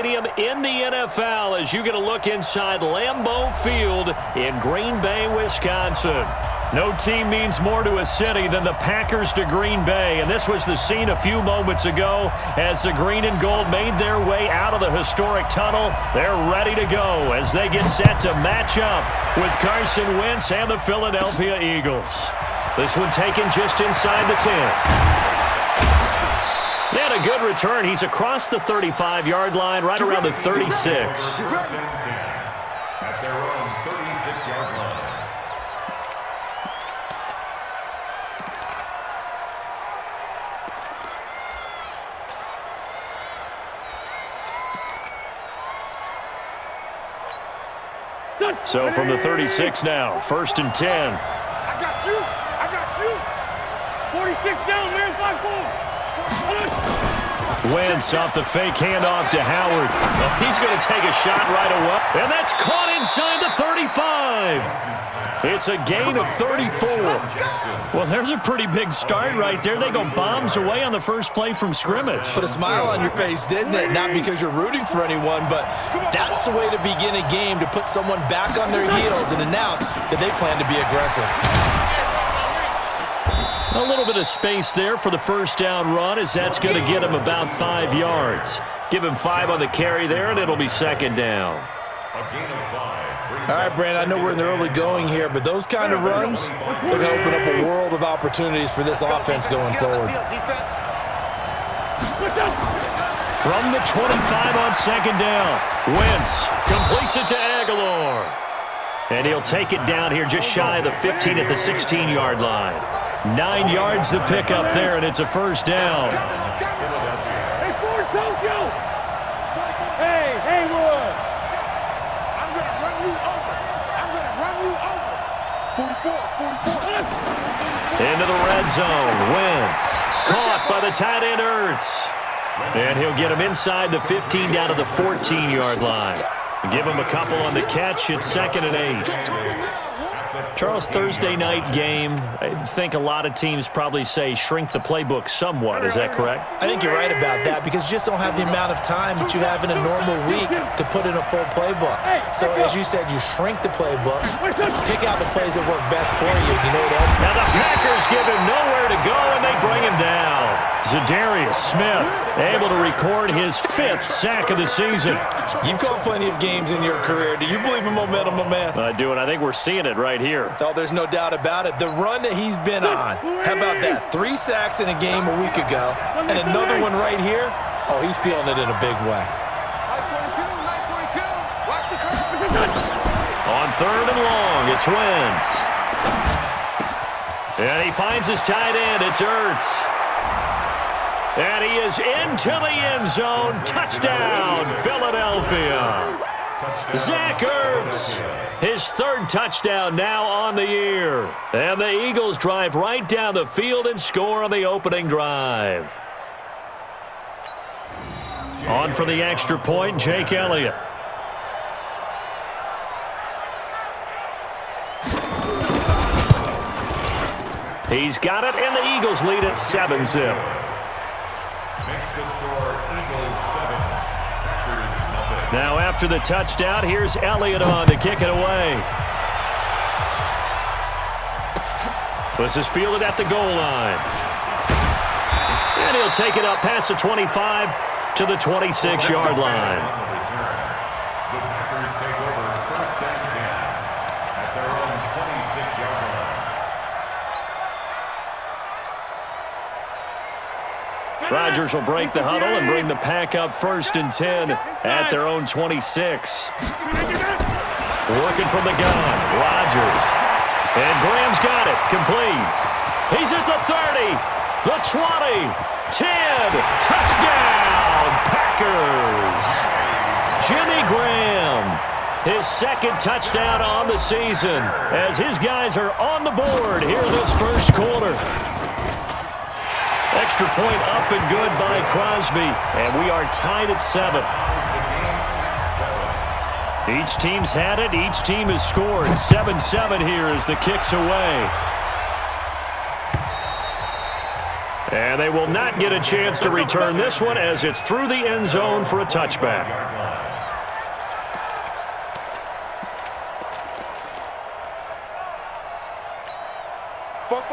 stadium in the NFL as you get a look inside Lambeau Field in Green Bay, Wisconsin. No team means more to a city than the Packers to Green Bay, and this was the scene a few moments ago as the green and gold made their way out of the historic tunnel. They're ready to go as they get set to match up with Carson Wentz and the Philadelphia Eagles. This one taken just inside the 10. And a good return. He's across the 35-yard line, right around the 36. At their own 36-yard line. So from the 36 now, 1st and 10. I got you. 46 down, man. 5-4. Wentz off the fake handoff to Howard. Oh, he's going to take a shot right away. And that's caught inside the 35. It's a gain of 34. Well, there's a pretty big start right there. They go bombs away on the first play from scrimmage. Put a smile on your face, didn't it? Not because you're rooting for anyone, but that's the way to begin a game, to put someone back on their heels and announce that they plan to be aggressive. A little bit of space there for the first down run, as that's going to get him about 5 yards. Give him 5 on the carry there, and it'll be 2nd down. All right, Brandon, I know we're in the early going here, but those kind of runs, they're going to open up a world of opportunities for this offense going forward. From the 25 on 2nd down, Wentz completes it to Aguilar. And he'll take it down here just shy of the 15 at the 16-yard line. 9 yards to pick up there, and it's a 1st down. Hey, Ford, Tokyo! Hey, Haywood! I'm going to run you over. 44. Into the red zone. Wentz caught by the tight end Ertz. And he'll get him inside the 15 down to the 14-yard line. Give him a couple on the catch. It's 2nd and 8. Charles, Thursday night game, I think a lot of teams probably say shrink the playbook somewhat. Is that correct? I think you're right about that because you just don't have the amount of time that you have in a normal week to put in a full playbook. So, as you said, you shrink the playbook, pick out the plays that work best for you. You know that. Now the Packers give him nowhere to go, and they bring him down. Zadarius Smith able to record his 5th sack of the season. You've called plenty of games in your career. Do you believe in momentum, my man? I do, and I think we're seeing it right here. Oh, there's no doubt about it. The run that he's been on, how about that? 3 sacks in a game a week ago, and another one right here. Oh, he's feeling it in a big way. On 3rd and long, it's Wentz. And he finds his tight end. It's Ertz. And he is into the end zone. Touchdown, Philadelphia. Zach Ertz, his 3rd touchdown now on the year. And the Eagles drive right down the field and score on the opening drive. On for the extra point, Jake Elliott. He's got it, and the Eagles lead at 7-0. Now after the touchdown, here's Elliott on to kick it away. This is fielded at the goal line. And he'll take it up past the 25 to the 26-yard line. The Packers take over 1st and 10 at their own 26-yard line. Rodgers will break the huddle and bring the Pack up 1st and 10 at their own 26. Working from the gun, Rodgers. And Graham's got it, complete. He's at the 30, the 20, 10, touchdown, Packers. Jimmy Graham, his 2nd touchdown on the season as his guys are on the board here in this 1st quarter. Extra point up and good by Crosby, and we are tied at 7. Each team's had it. Each team has scored. 7-7 here as the kick's away. And they will not get a chance to return this one as it's through the end zone for a touchback.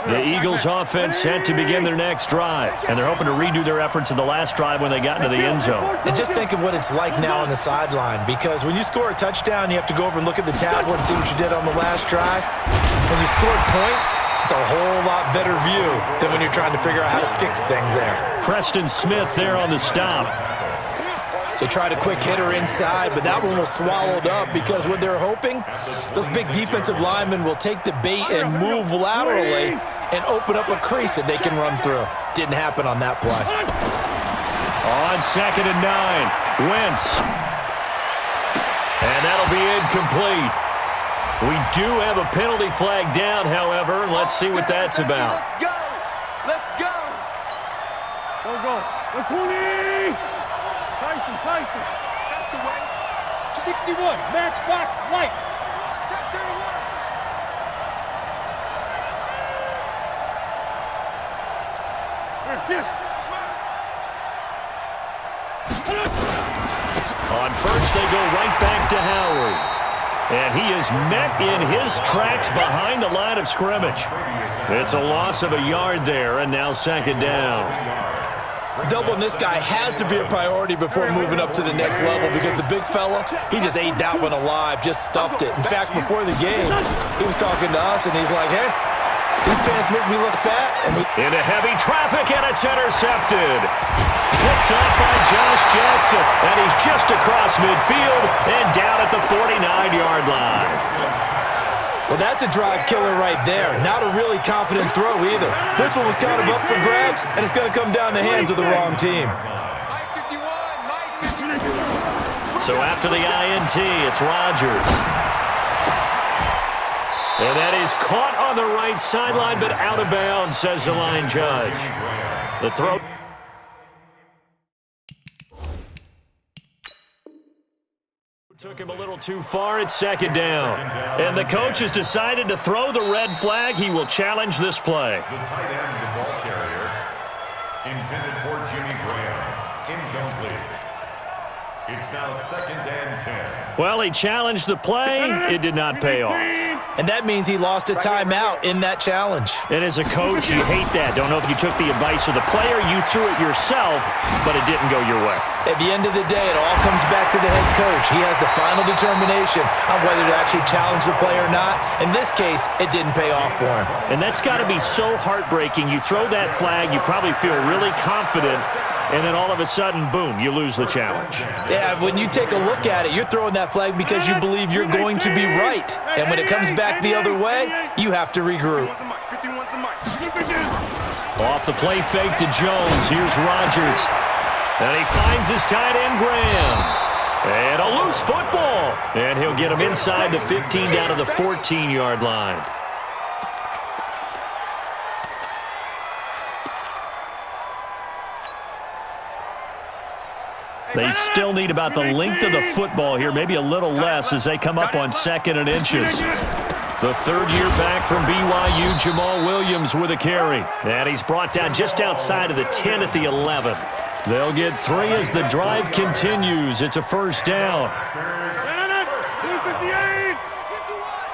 The Eagles offense set to begin their next drive, and they're hoping to redo their efforts in the last drive when they got into the end zone. And just think of what it's like now on the sideline, because when you score a touchdown, you have to go over and look at the tablet and see what you did on the last drive. When you scored points, it's a whole lot better view than when you're trying to figure out how to fix things there. Preston Smith there on the stop. They tried a quick hitter inside, but that one was swallowed up because what they're hoping, those big defensive linemen will take the bait and move laterally and open up a crease that they can run through. Didn't happen on that play. On 2nd and 9, Wentz. And that'll be incomplete. We do have a penalty flag down, however. Let's see what that's about. Let's go! Let's go! Go, go. 20! Tyson. That's the way. 61, Matchbox Lights. Check 31. On first, they go right back to Howard. And he is met in his tracks behind the line of scrimmage. It's a loss of a yard there, and now 2nd down. Doubling this guy has to be a priority before moving up to the next level because the big fella, he just ate that one alive, just stuffed it. In fact, before the game, he was talking to us, and he's like, hey, these pants make me look fat. And into heavy traffic, and it's intercepted. Picked up by Josh Jackson, and he's just across midfield and down at the 49-yard line. Well, that's a drive killer right there. Not a really confident throw either. This one was kind of up for grabs, and it's going to come down the hands of the wrong team. So after the INT, it's Rodgers. And that is caught on the right sideline, but out of bounds, says the line judge. The throw. Took him a little too far. It's 2nd down. And the coach has decided to throw the red flag. He will challenge this play. The tight end, the ball carrier, intended for Jimmy Graham. Incomplete. It's now 2nd and 10. Well, he challenged the play. It did not pay off. And that means he lost a timeout in that challenge. And as a coach, you hate that. Don't know if you took the advice of the player. You threw it yourself, but it didn't go your way. At the end of the day, it all comes back to the head coach. He has the final determination on whether to actually challenge the play or not. In this case, it didn't pay off for him. And that's got to be so heartbreaking. You throw that flag, you probably feel really confident, and then all of a sudden, boom, you lose the challenge. Yeah, when you take a look at it, you're throwing that flag because you believe you're going to be right. And when it comes back the other way, you have to regroup. Off the play fake to Jones. Here's Rodgers. And he finds his tight end, Graham. And a loose football. And he'll get him inside the 15 down to the 14-yard line. They still need about the length of the football here, maybe a little less as they come up on 2nd and inches. The 3rd year back from BYU, Jamal Williams with a carry. And he's brought down just outside of the 10 at the 11. They'll get 3 as the drive continues. It's a 1st down.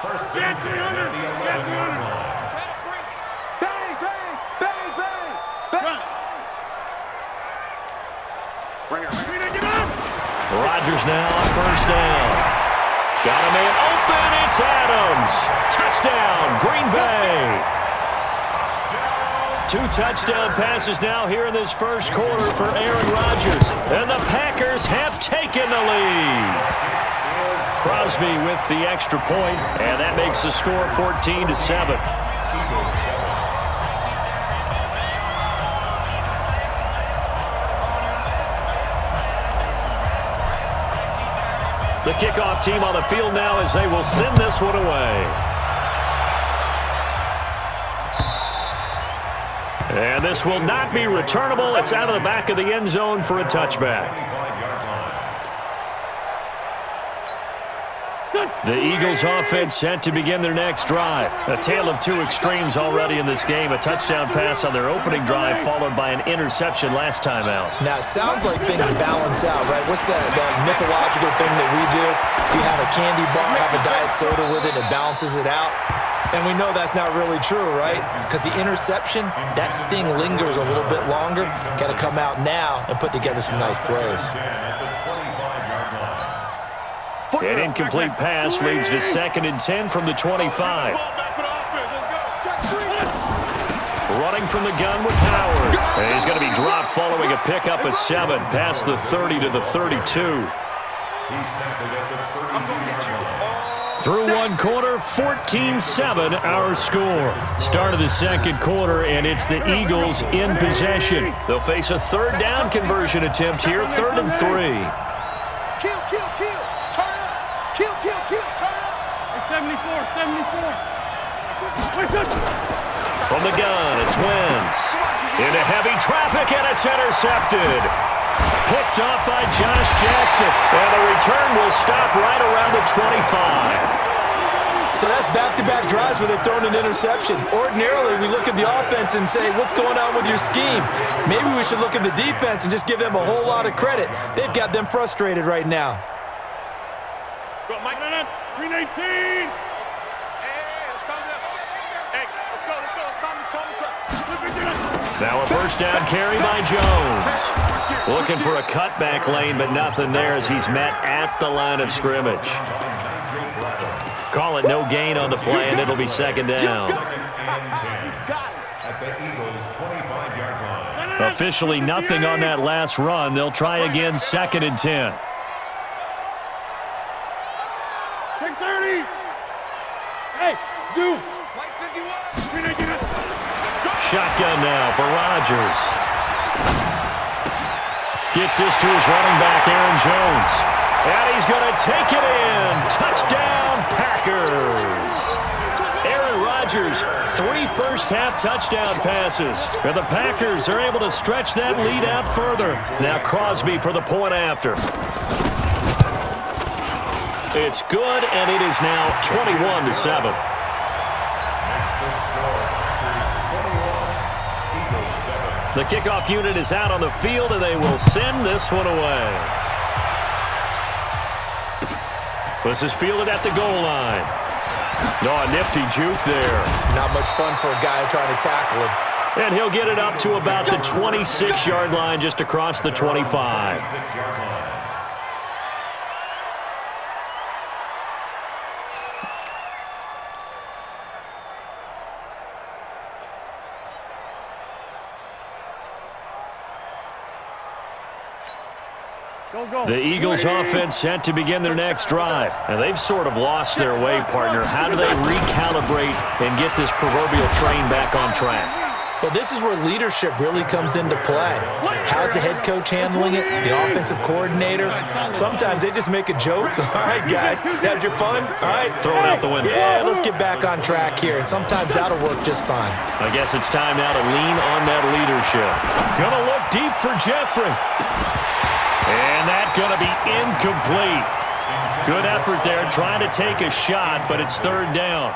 First and 10 at the 11-yard line. Rodgers now on 1st down. Got a man open. It's Adams. Touchdown, Green Bay. 2 touchdown passes now here in this first quarter for Aaron Rodgers. And the Packers have taken the lead. Crosby with the extra point, and that makes the score 14-7. The kickoff team on the field now as they will send this one away. And this will not be returnable. It's out of the back of the end zone for a touchback. The Eagles offense set to begin their next drive. A tale of two extremes already in this game. A touchdown pass on their opening drive followed by an interception last time out. Now, it sounds like things balance out, right? What's that mythological thing that we do? If you have a candy bar, have a diet soda with it, it balances it out. And we know that's not really true, right? Because the interception, that sting lingers a little bit longer. Got to come out now and put together some nice plays. An incomplete pass leads to 2nd and 10 from the 25. Running from the gun with Howard. And he's going to be dropped following a pickup of 7 past the 30 to the 32. Through one quarter, 14-7 our score. Start of the second quarter, and it's the Eagles in possession. They'll face a third down conversion attempt here, 3rd and 3. Kill, kill, kill. Turn up. Kill, kill, kill. Turn up. 74, 74. From the gun, it's Wentz. Into heavy traffic, and it's intercepted. Picked up by Josh Jackson, and the return will stop right around the 25. So that's back-to-back drives where they've thrown an interception. Ordinarily, we look at the offense and say, what's going on with your scheme? Maybe we should look at the defense and just give them a whole lot of credit. They've got them frustrated right now. Go, Mike. 319. Hey, let's calm down. Hey, let's go. Now a first down carry by Jones. Looking for a cutback lane, but nothing there as he's met at the line of scrimmage. Call it no gain on the play, and it'll be 2nd down. Officially nothing on that last run. They'll try again, 2nd and 10. 630. Hey, zoom. Shotgun now for Rodgers. Gets this to his running back, Aaron Jones. And he's going to take it in. Touchdown, Packers. Aaron Rodgers, 3 first-half touchdown passes. And the Packers are able to stretch that lead out further. Now Crosby for the point after. It's good, and it is now 21-7. The kickoff unit is out on the field, and they will send this one away. This is fielded at the goal line. Oh, a nifty juke there. Not much fun for a guy trying to tackle him. And he'll get it up to about the 26-yard line, just across the 25. The Eagles offense set to begin their next drive. And they've sort of lost their way, partner. How do they recalibrate and get this proverbial train back on track? Well, this is where leadership really comes into play. How's the head coach handling it? The offensive coordinator? Sometimes they just make a joke. All right, guys, had your fun? All right. Throw it out the window. Yeah, let's get back on track here. And sometimes that'll work just fine. I guess it's time now to lean on that leadership. Gonna look deep for Jeffrey. And that's going to be incomplete. Good effort there trying to take a shot, but it's 3rd down.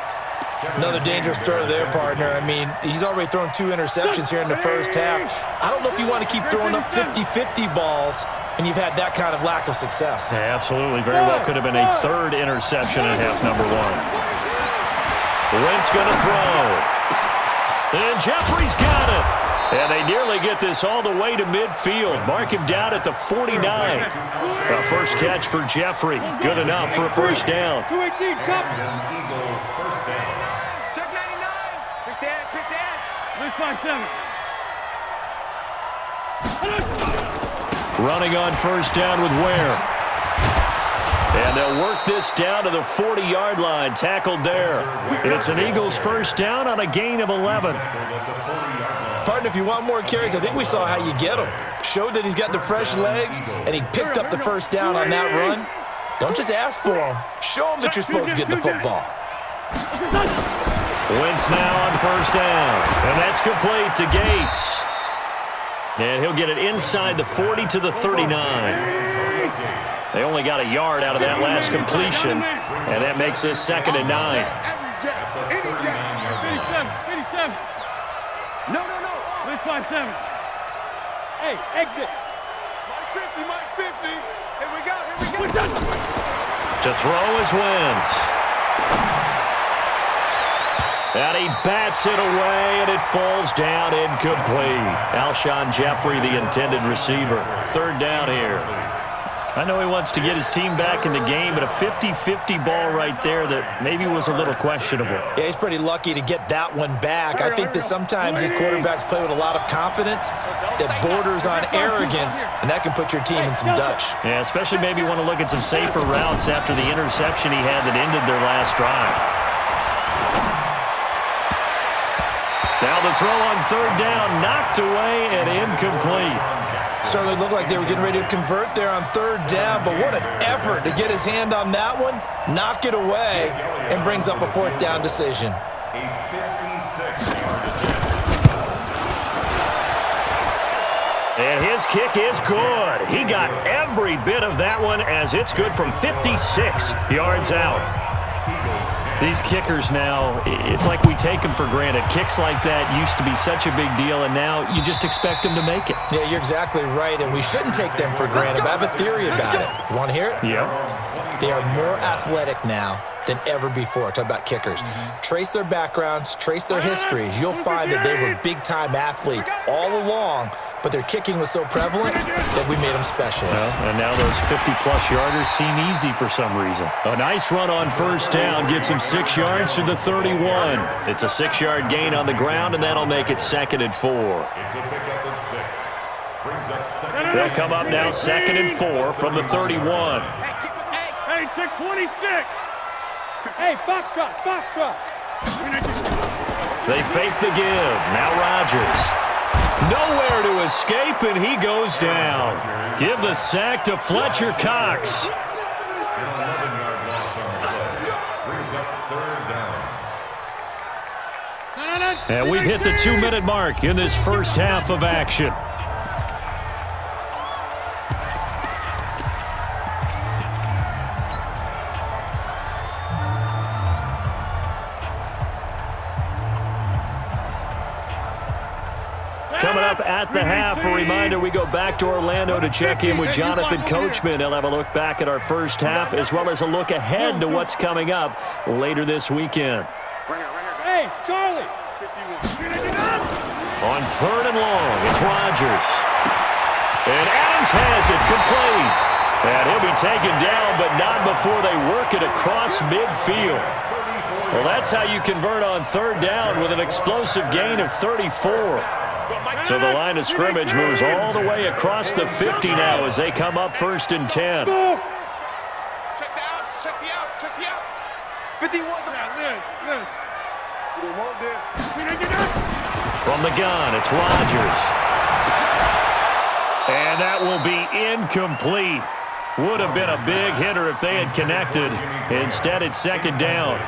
Another dangerous throw there, partner. I mean, he's already thrown 2 interceptions here in the first half. I don't know if you want to keep throwing up 50-50 balls, and you've had that kind of lack of success. Yeah, absolutely. Very well could have been a 3rd interception in half number 1. Wentz going to throw. And Jeffrey's got it. And they nearly get this all the way to midfield. Mark him down at the 49. A first catch for Jeffrey. Good enough for a first down. 218, chop. First down. Check 99. Quick dance. 357. Running on first down with Ware. And they'll work this down to the 40-yard line. Tackled there. It's an Eagles first down on a gain of 11. Partner, if you want more carries, I think we saw how you get them. Showed that he's got the fresh legs, and he picked up the first down on that run. Don't just ask for them. Show them that you're supposed to get the football. Wentz now on first down. And that's complete to Gates. And he'll get it inside the 40 to the 39. They only got a yard out of that last completion, and that makes this 2nd and 9. No. Let's 5-7. Hey, exit. Mike 50. Here we go. To throw is Wentz. And he bats it away, and it falls down incomplete. Alshon Jeffrey, the intended receiver. 3rd down here. I know he wants to get his team back in the game, but a 50-50 ball right there that maybe was a little questionable. Yeah, he's pretty lucky to get that one back. I think that sometimes these quarterbacks play with a lot of confidence that borders on arrogance, and that can put your team in some Dutch. Yeah, especially maybe want to look at some safer routes after the interception he had that ended their last drive. Now the throw on 3rd down, knocked away and incomplete. Certainly looked like they were getting ready to convert there on 3rd down, but what an effort to get his hand on that one, knock it away, and brings up a 4th down decision. And his kick is good. He got every bit of that one as it's good from 56 yards out. These kickers now, it's like we take them for granted. Kicks like that used to be such a big deal, and now you just expect them to make it. Yeah, you're exactly right, and we shouldn't take them for granted. But I have a theory about it. You want to hear it? Yeah. They are more athletic now than ever before. Talk about kickers. Trace their backgrounds, trace their histories. You'll find that they were big-time athletes all along, but their kicking was so prevalent that we made them specialists. Well, and now those 50-plus yarders seem easy for some reason. A nice run on 1st down gets him 6 yards to the 31. It's a 6-yard gain on the ground, and that'll make it 2nd and 4. It's a pickup of 6. Brings up 2nd. They'll come up now 2nd and 4 from the 31. Hey, 626. Hey, foxtrot. They fake the give. Now Rodgers. Nowhere to escape, and he goes down. Give the sack to Fletcher Cox. 11-yard loss on the play. Brings up 3rd down. And we've hit the 2-minute mark in this first half of action. Coming up at the half, a reminder, we go back to Orlando to check in with Jonathan Coachman. He'll have a look back at our first half as well as a look ahead to what's coming up later this weekend. Hey, Charlie. On 3rd and long, it's Rodgers. And Adams has it complete. And he'll be taken down, but not before they work it across midfield. Well, that's how you convert on 3rd down with an explosive gain of 34. So the line of scrimmage moves all the way across the 50 now as they come up 1st and 10. Check the out. 51. Liz. We don't want this. From the gun, it's Rodgers. And that will be incomplete. Would have been a big hitter if they had connected. Instead, it's 2nd down.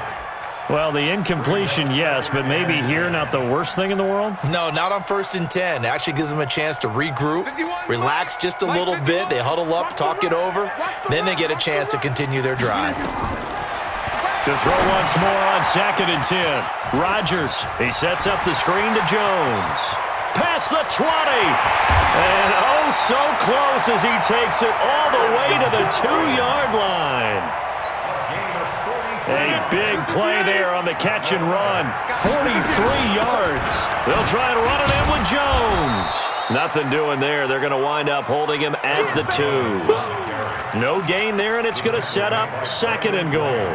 Well, the incompletion, yes, but maybe here not the worst thing in the world? No, not on 1st and 10. It actually gives them a chance to regroup, relax just a little bit. They huddle up, talk it over. Then they get a chance to continue their drive. To throw once more on 2nd and 10. Rodgers, he sets up the screen to Jones. Past the 20. And oh, so close as he takes it all the way to the 2-yard line. A big play there on the catch and run. 43 yards. They'll try and run it in with Jones. Nothing doing there. They're going to wind up holding him at the 2. No gain there, and it's going to set up 2nd and goal.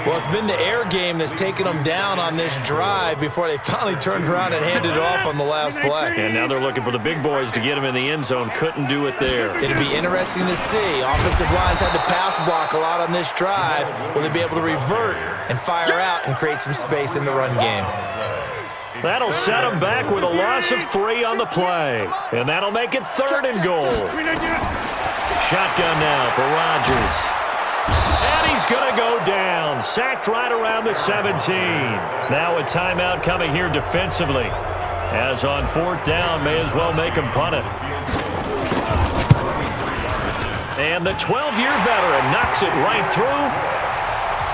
Well, it's been the air game that's taken them down on this drive before they finally turned around and handed it off on the last play. And now they're looking for the big boys to get him in the end zone. Couldn't do it there. It'll be interesting to see. Offensive lines had to pass block a lot on this drive. Will they be able to revert and fire out and create some space in the run game? That'll set them back with a loss of 3 on the play. And that'll make it 3rd and goal. Shotgun now for Rodgers. And he's going to go down. Sacked right around the 17. Now a timeout coming here defensively. As on 4th down, may as well make him punt it. And the 12-year veteran knocks it right through.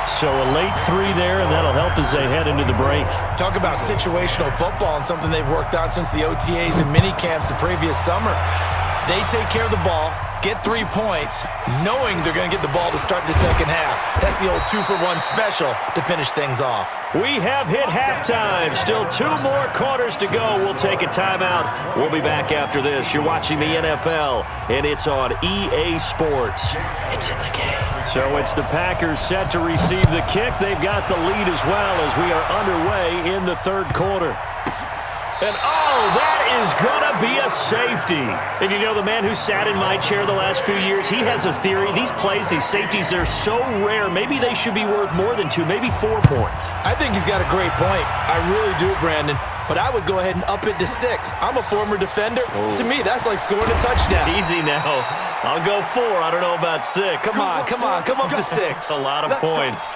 So a late 3 there, and that'll help as they head into the break. Talk about situational football and something they've worked on since the OTAs and mini camps the previous summer. They take care of the ball, get 3 points, knowing they're going to get the ball to start the second half. That's the old 2-for-1 special to finish things off. We have hit halftime. Still 2 more quarters to go. We'll take a timeout. We'll be back after this. You're watching the NFL, and it's on EA Sports. It's in the game. So it's the Packers set to receive the kick. They've got the lead as well as we are underway in the third quarter. And, oh, that is going to be a safety. And you know, the man who sat in my chair the last few years, he has a theory. These plays, these safeties, they're so rare. Maybe they should be worth more than 2, maybe 4 points. I think he's got a great point. I really do, Brandon. But I would go ahead and up it to 6. I'm a former defender. Oh. To me, that's like scoring a touchdown. Easy now. I'll go 4. I don't know about 6. Come on. Come up to 6. A lot of points.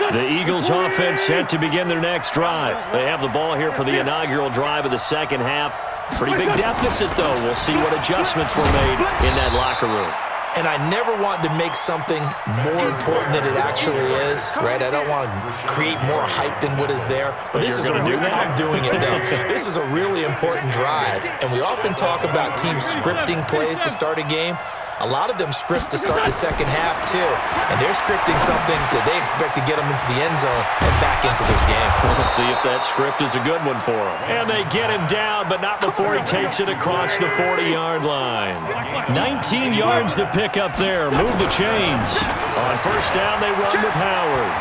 The Eagles offense set to begin their next drive. They have the ball here for the inaugural drive of the second half. Pretty big deficit, though. We'll see what adjustments were made in that locker room. And I never want to make something more important than it actually is, right? I don't want to create more hype than what is there. But this is I'm doing it, though. This is a really important drive. And we often talk about teams scripting plays to start a game. A lot of them script to start the second half, too. And they're scripting something that they expect to get them into the end zone and back into this game. We'll see if that script is a good one for them. And they get him down, but not before he takes it across the 40-yard line. 19 yards to pick up there. Move the chains. On first down, they run with Howard.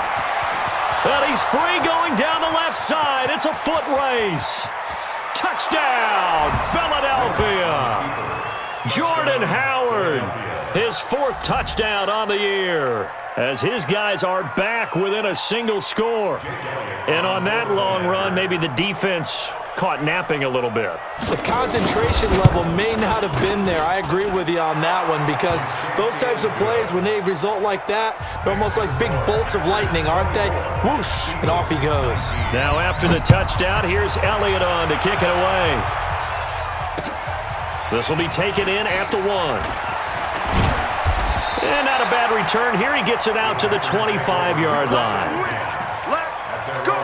But he's free going down the left side. It's a foot race. Touchdown, Philadelphia. Jordan Howard, his 4th touchdown on the year, as his guys are back within a single score. And on that long run, maybe the defense caught napping a little bit. The concentration level may not have been there. I agree with you on that one, because those types of plays, when they result like that, they're almost like big bolts of lightning, aren't they? Whoosh, and off he goes. Now after the touchdown, here's Elliott on to kick it away. This will be taken in at the 1. And not a bad return here. He gets it out to the 25-yard line. Let's go.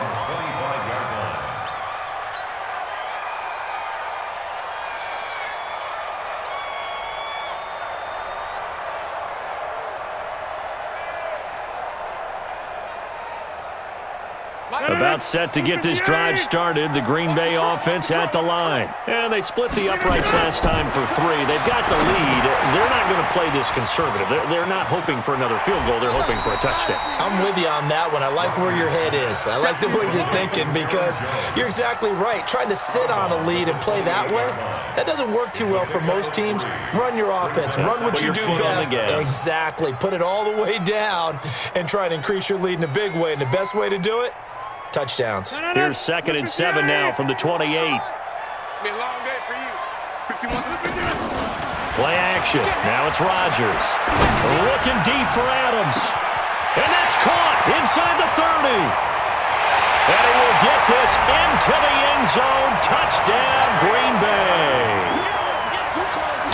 About set to get this drive started, the Green Bay offense at the line. And they split the uprights last time for 3. They've got the lead. They're not going to play this conservative. They're not hoping for another field goal. They're hoping for a touchdown. I'm with you on that one. I like where your head is. I like the way you're thinking, because you're exactly right. Trying to sit on a lead and play that way, that doesn't work too well for most teams. Run your offense. Run what you do best. Exactly. Put it all the way down and try and increase your lead in a big way. And the best way to do it, touchdowns. Here's 2nd and 7 now from the 28. It's been a long day for you. 51. Play action. Now it's Rodgers. Looking deep for Adams. And that's caught inside the 30. And he will get this into the end zone. Touchdown, Green Bay.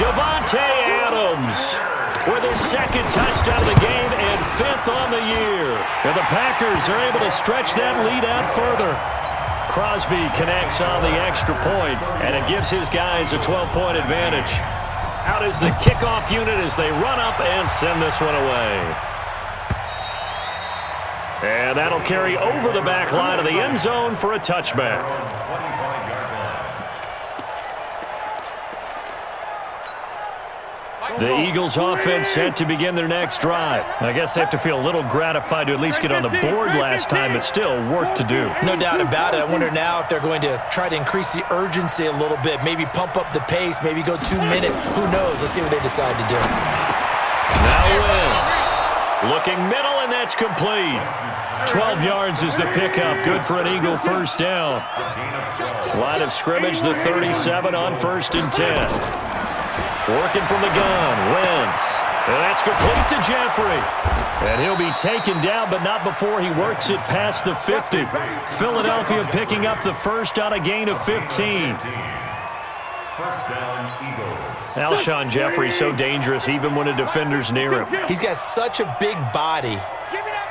Davante Adams with his 2nd touchdown of the game and 5th on the year. And the Packers are able to stretch that lead out further. Crosby connects on the extra point, and it gives his guys a 12-point advantage. Out is the kickoff unit as they run up and send this one away. And that'll carry over the back line of the end zone for a touchback. The Eagles offense set to begin their next drive. I guess they have to feel a little gratified to at least get on the board last time, but still work to do. No doubt about it. I wonder now if they're going to try to increase the urgency a little bit, maybe pump up the pace, maybe go 2 minutes. Who knows? Let's see what they decide to do. Now wins. Looking middle, and that's complete. 12 yards is the pickup. Good for an Eagle first down. Line of scrimmage, the 37 on 1st and 10. Working from the gun, Wentz. And that's complete to Jeffrey. And he'll be taken down, but not before he works it past the 50. Philadelphia picking up the first on a gain of 15. First down, Eagles. Alshon Jeffrey so dangerous even when a defender's near him. He's got such a big body,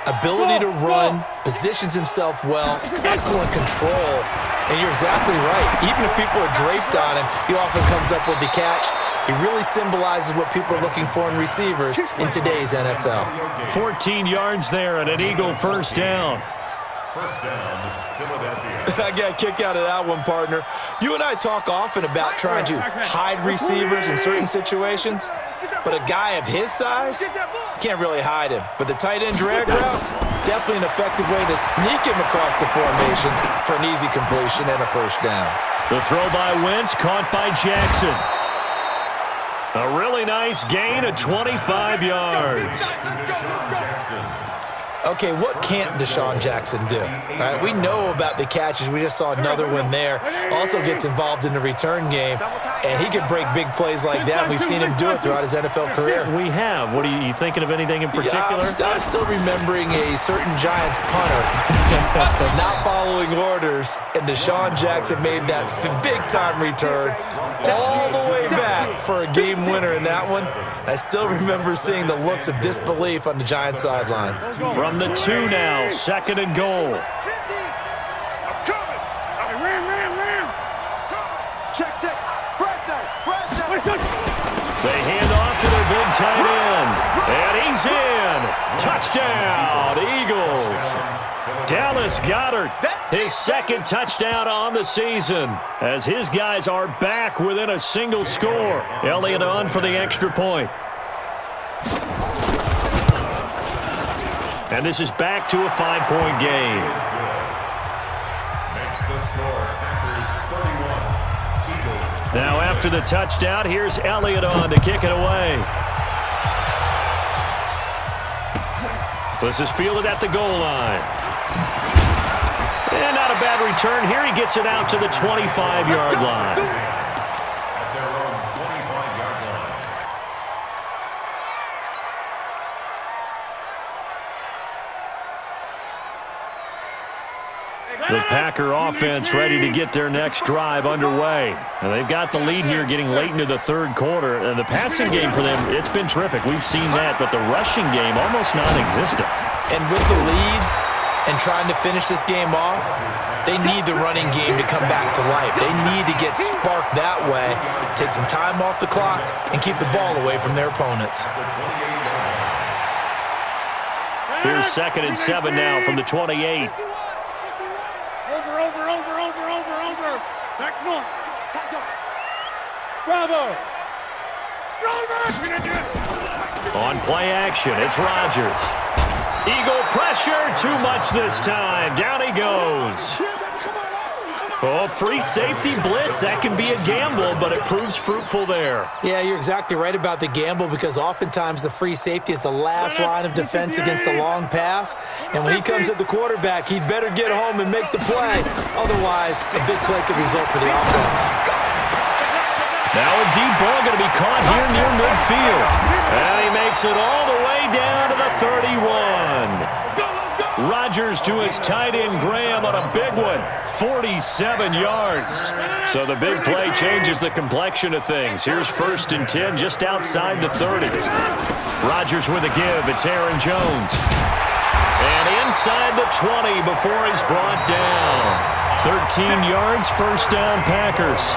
ability to run, positions himself well, excellent control. And you're exactly right. Even if people are draped on him, he often comes up with the catch. He really symbolizes what people are looking for in receivers in today's NFL. 14 yards there and an Eagle first down. First down, Philadelphia. I got a kick out of that one, partner. You and I talk often about trying to hide receivers in certain situations, but a guy of his size, can't really hide him. But the tight end drag route, definitely an effective way to sneak him across the formation for an easy completion and a first down. The throw by Wentz, caught by Jackson. A really nice gain of 25 yards. Okay, what can't Deshaun Jackson do? All right, we know about the catches. We just saw another one there. Also gets involved in the return game, and he can break big plays like that. We've seen him do it throughout his NFL career. We have. What are you thinking of anything in particular? I'm still remembering a certain Giants punter not following orders, and Deshaun Jackson made that big-time return all the way back for a game winner in that one. I still remember seeing the looks of disbelief on the Giants sidelines. From the 2 now, second and goal. I'm coming. Ram. Check. Fresh down. They hand off to their big tight end. And he's in. Touchdown, Eagles. Dallas Goedert, his second touchdown on the season, as his guys are back within a single score. Elliott on for the extra point. And this is back to a 5-point game. Makes the score, Packers 31, Eagles. Now after the touchdown, here's Elliott on to kick it away. This is fielded at the goal line. And not a bad return here. He gets it out to the 25-yard line. At their own 25-yard line. The Packer offense ready to get their next drive underway. And they've got the lead here getting late into the third quarter. And the passing game for them, it's been terrific. We've seen that, but the rushing game almost non-existent. And with the lead and trying to finish this game off, they need the running game to come back to life. They need to get sparked that way, take some time off the clock, and keep the ball away from their opponents. Here's 2nd and 7 now from the 28. Over. Tack north. Bravo. On play action, it's Rodgers. Eagle pressure, too much this time. Down he goes. Oh, free safety blitz. That can be a gamble, but it proves fruitful there. Yeah, you're exactly right about the gamble, because oftentimes the free safety is the last line of defense against a long pass. And when he comes at the quarterback, he'd better get home and make the play. Otherwise, a big play could result for the offense. Now a deep ball going to be caught here near midfield. And he makes it all the way down to the 31. Rodgers to his tight end Graham on a big one, 47 yards. So the big play changes the complexion of things. Here's 1st and 10 just outside the 30. Rodgers with a give. It's Aaron Jones. And inside the 20 before he's brought down. 13 yards, first down Packers.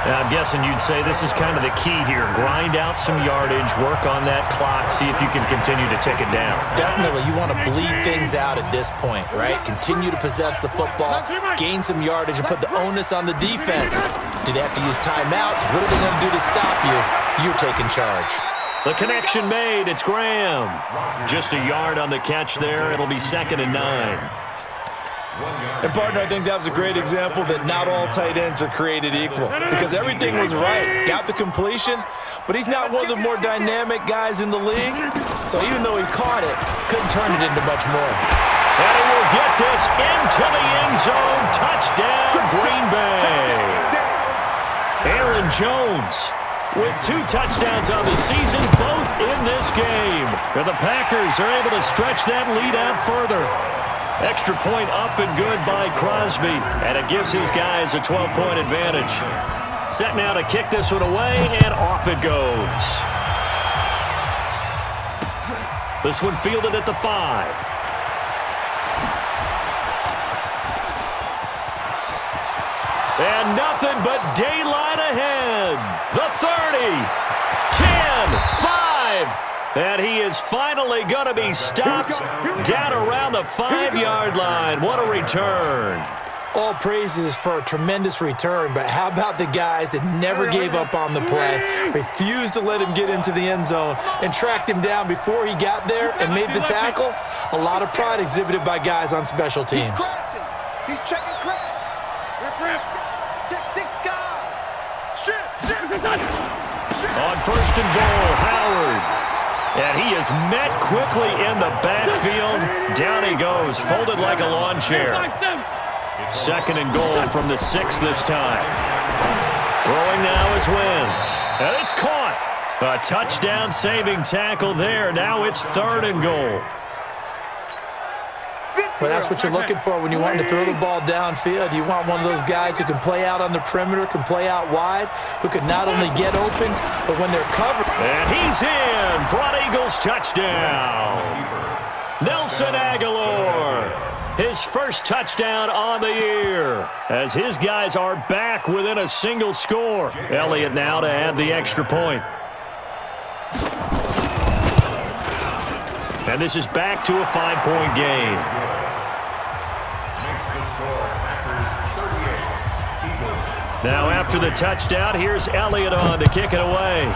Now, I'm guessing you'd say this is kind of the key here. Grind out some yardage, work on that clock, see if you can continue to tick it down. Definitely. You want to bleed things out at this point, right? Continue to possess the football, gain some yardage, and put the onus on the defense. Do they have to use timeouts? What are they going to do to stop you? You're taking charge. The connection made. It's Graham. Just a yard on the catch there. It'll be 2nd and 9. And, partner, I think that was a great example that not all tight ends are created equal, because everything was right. Got the completion, but he's not one of the more dynamic guys in the league. So even though he caught it, couldn't turn it into much more. And he will get this into the end zone. Touchdown, Green Bay. Aaron Jones with 2 touchdowns on the season, both in this game. And the Packers are able to stretch that lead out further. Extra point up and good by Crosby, and it gives his guys a 12-point advantage. Set now to kick this one away, and off it goes. This one fielded at the 5. And nothing but daylight ahead. The 30, 10, 5. And he is finally going to be stopped down around the 5-yard line. What a return. All praises for a tremendous return, but how about the guys that never gave up on the play, refused to let him get into the end zone, and tracked him down before he got there and made the tackle? A lot of pride exhibited by guys on special teams. He's checking crap. Check 6 guys. On first and goal, Howard. And he is met quickly in the backfield. Down he goes, folded like a lawn chair. Second and goal from the 6 this time. Throwing now is Wentz. And it's caught. A touchdown-saving tackle there. Now it's 3rd and goal. Well, that's what you're looking for when you want to throw the ball downfield. You want one of those guys who can play out on the perimeter, can play out wide, who can not only get open, but when they're covered. And he's in. Front Eagles touchdown. Nelson Aguilar. His first touchdown on the year, as his guys are back within a single score. Elliott now to add the extra point. And this is back to a 5-point game. Now after the touchdown, here's Elliott on to kick it away.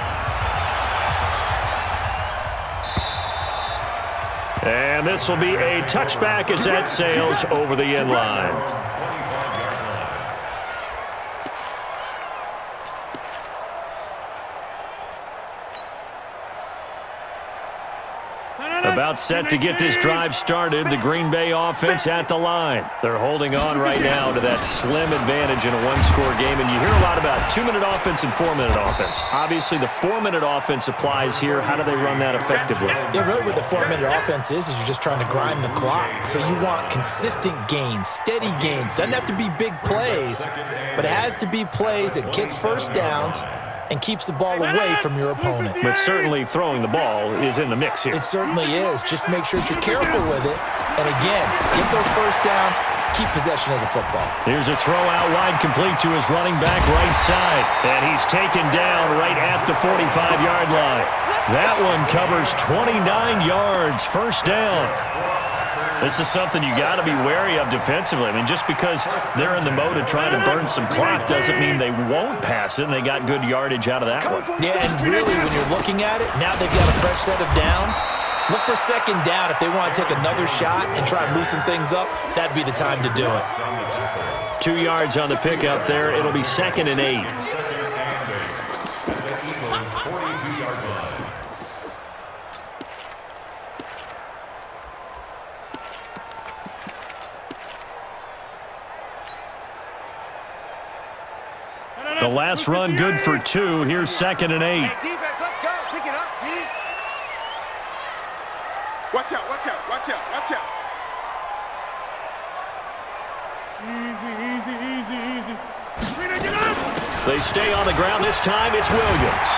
And this will be a touchback as that sails over the end line. About set to get this drive started, the Green Bay offense at the line. They're holding on right now to that slim advantage in a one-score game, and you hear a lot about 2-minute offense and 4-minute offense. Obviously, the 4-minute offense applies here. How do they run that effectively? Yeah, really what the 4-minute offense is you're just trying to grind the clock. So you want consistent gains, steady gains. Doesn't have to be big plays, but it has to be plays that gets first downs and keeps the ball away from your opponent. But certainly throwing the ball is in the mix here. It certainly is. Just make sure that you're careful with it. And again, get those first downs, keep possession of the football. Here's a throw out wide, complete to his running back right side. And he's taken down right at the 45-yard line. That one covers 29 yards, first down. This is something you got to be wary of defensively. I mean, just because they're in the mode of trying to burn some clock doesn't mean they won't pass it, and they got good yardage out of that one. Yeah, and really, when you're looking at it, now they've got a fresh set of downs. Look for second down if they want to take another shot and try and loosen things up. That'd be the time to do it. 2 yards on the pickup there. It'll be 2nd and 8. The last run good for 2. Here's 2nd and 8. Hey, defense, let's go. Pick it up, D. Watch out, watch out, watch out, watch out. Easy. Get up. They stay on the ground. This time it's Williams.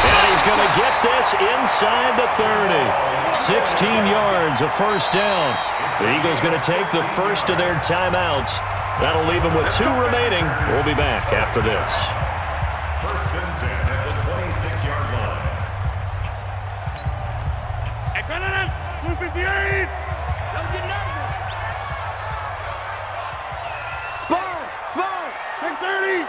And he's going to get this inside the 30. 16 yards, a first down. The Eagles going to take the first of their timeouts. That'll leave them with 2 remaining. We'll be back after this. First and 10 at the 26-yard line. Hey, cut it up. 258. Don't get nervous. Sponge. 630.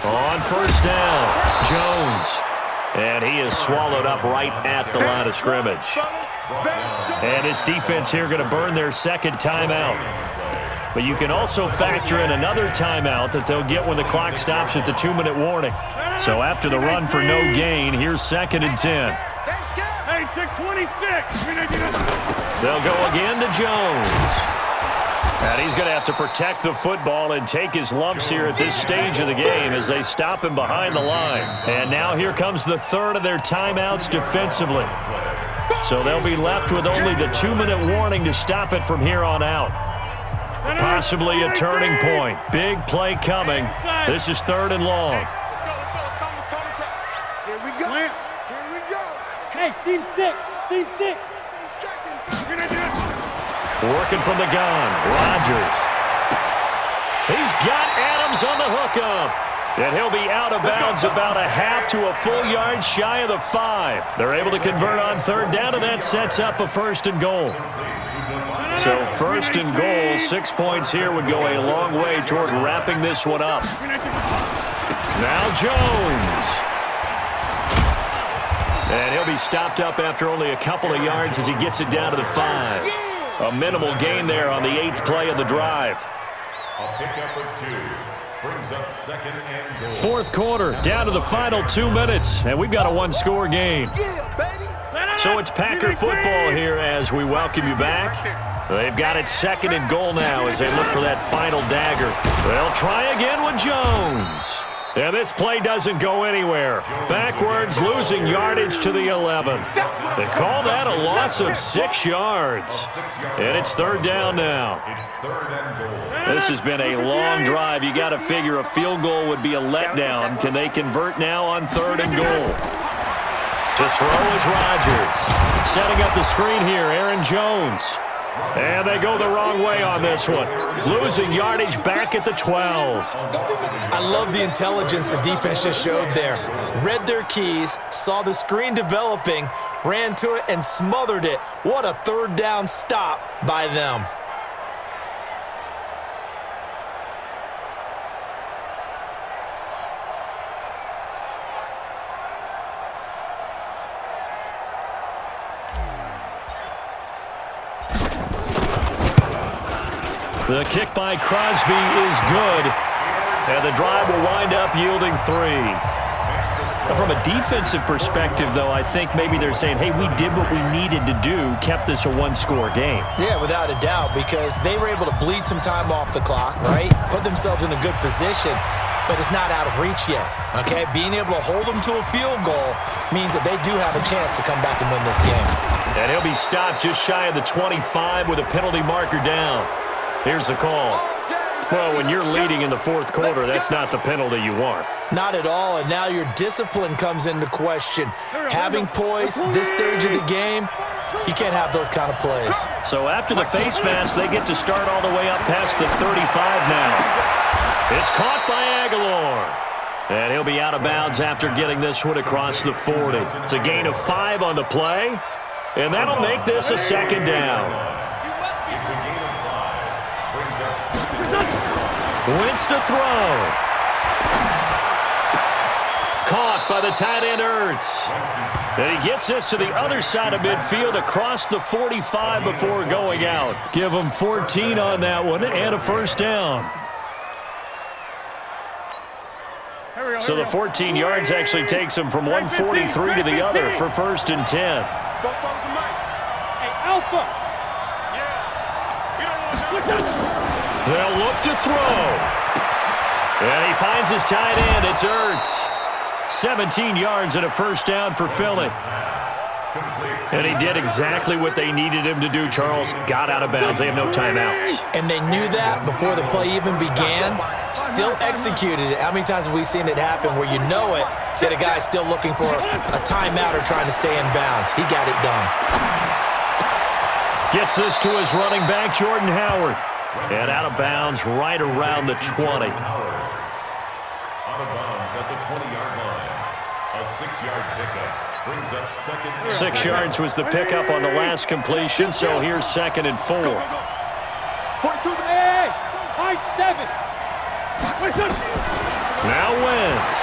On first down, Jones. And he is swallowed up right at the line of scrimmage. And his defense here going to burn their second timeout. But you can also factor in another timeout that they'll get when the clock stops at the 2-minute warning. So after the run for no gain, here's 2nd and 10. Hey, 626. They'll go again to Jones. And he's going to have to protect the football and take his lumps here at this stage of the game as they stop him behind the line. And now here comes the third of their timeouts defensively. So they'll be left with only the 2-minute warning to stop it from here on out. Possibly a turning point. Big play coming. This is 3rd and long. Here we go. Hey, seam 6. Seam 6. Working from the gun. Rodgers. He's got Adams on the hookup. And he'll be out of bounds about a half to a full yard shy of the 5. They're able to convert on 3rd down, and that sets up a 1st and goal. So 1st and goal, 6 points here would go a long way toward wrapping this one up. Now Jones. And he'll be stopped up after only a couple of yards as he gets it down to the 5. A minimal gain there on the 8th play of the drive. A pickup of 2. Brings up 2nd and goal. 4th quarter, down to the final 2 minutes, and we've got a one-score game. So it's Packer football here as we welcome you back. They've got it 2nd and goal now as they look for that final dagger. They'll try again with Jones. And this play doesn't go anywhere. Backwards, losing yardage to the 11. They call that a loss of 6 yards. And it's 3rd down now. It's 3rd and goal. This has been a long drive. You got to figure a field goal would be a letdown. Can they convert now on 3rd and goal? To throw is Rodgers. Setting up the screen here, Aaron Jones. And they go the wrong way on this one. Losing yardage back at the 12. I love the intelligence the defense just showed there. Read their keys, saw the screen developing, ran to it, and smothered it. What a 3rd down stop by them. The kick by Crosby is good, and the drive will wind up yielding 3. From a defensive perspective, though, I think maybe they're saying, hey, we did what we needed to do, kept this a one-score game. Yeah, without a doubt, because they were able to bleed some time off the clock, right? Put themselves in a good position, but it's not out of reach yet, okay? Being able to hold them to a field goal means that they do have a chance to come back and win this game. And he'll be stopped just shy of the 25 with a penalty marker down. Here's the call. Well, when you're leading in the 4th quarter, that's not the penalty you want. Not at all, and now your discipline comes into question. Having poise this stage of the game, you can't have those kind of plays. So after the face mask, they get to start all the way up past the 35 now. It's caught by Aguilar. And he'll be out of bounds after getting this one across the 40. It's a gain of 5 on the play, and that'll make this a 2nd down. It's a gain of 5. Brings up 2nd. Wentz to throw. Caught by the tight end Ertz. And he gets this to the other side of midfield across the 45 before going out. Give him 14 on that one and a 1st down. So the 14 yards actually takes him from 143 to the other for 1st and 10. Hey, Alpha. They'll look to throw. And he finds his tight end. It's Ertz. 17 yards and a 1st down for Philly. And he did exactly what they needed him to do, Charles. Got out of bounds. They have no timeouts. And they knew that before the play even began. Still executed it. How many times have we seen it happen where you know it, that a guy's still looking for a timeout or trying to stay in bounds? He got it done. Gets this to his running back, Jordan Howard. And out of bounds right around the 20. Out of bounds at the 20-yard line. A 6-yard pickup brings up 2nd. 6 yards was the pickup on the last completion, so here's 2nd and 4. 42. Hey, high 7. Now Wentz.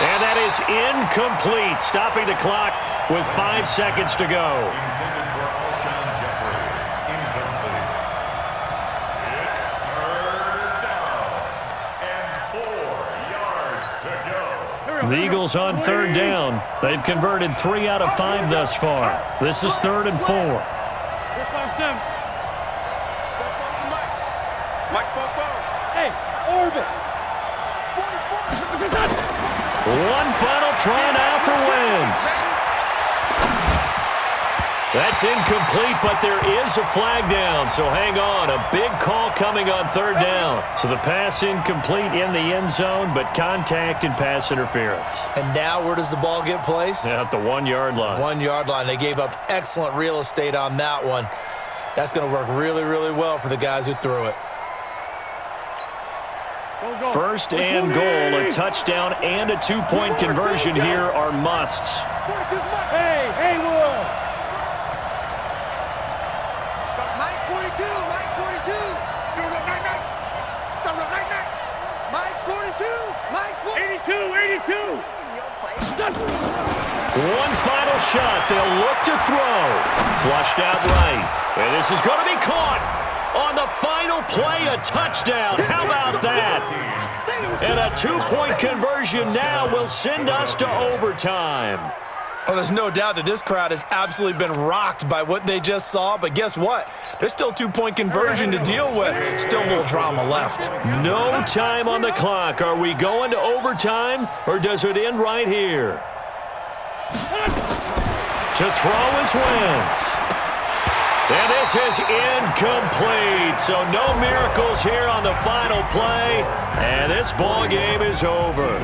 And that is incomplete, stopping the clock with 5 seconds to go. Intended for Alshon Jeffrey. Incomplete. It's 3rd down and 4 yards to go. The Eagles on 3rd down. They've converted 3 out of 5 thus far. This is 3rd and 4. Hey, Orbit. One final try now for Wentz. That's incomplete, but there is a flag down, so hang on. A big call coming on third down. So the pass incomplete in the end zone, but contact and pass interference. And now where does the ball get placed? At the 1 yard line. 1 yard line. They gave up excellent real estate on that one. That's going to work really, really well for the guys who threw it. First and goal, a touchdown and a two-point conversion here are musts. Hey, Haywood! Mike 42, Mike 42. Mike's 42, Mike's 42. 82, 82! In your face. One final shot. They'll look to throw. Flushed out right. And this is going to be caught. On the final play, a touchdown. How about that? And a two-point conversion now will send us to overtime. Oh, there's no doubt that this crowd has absolutely been rocked by what they just saw, but guess what? There's still a two-point conversion to deal with. Still a little drama left. No time on the clock. Are we going to overtime, or does it end right here? To throw is Wentz. And this is incomplete, so no miracles here on the final play, and this ball game is over.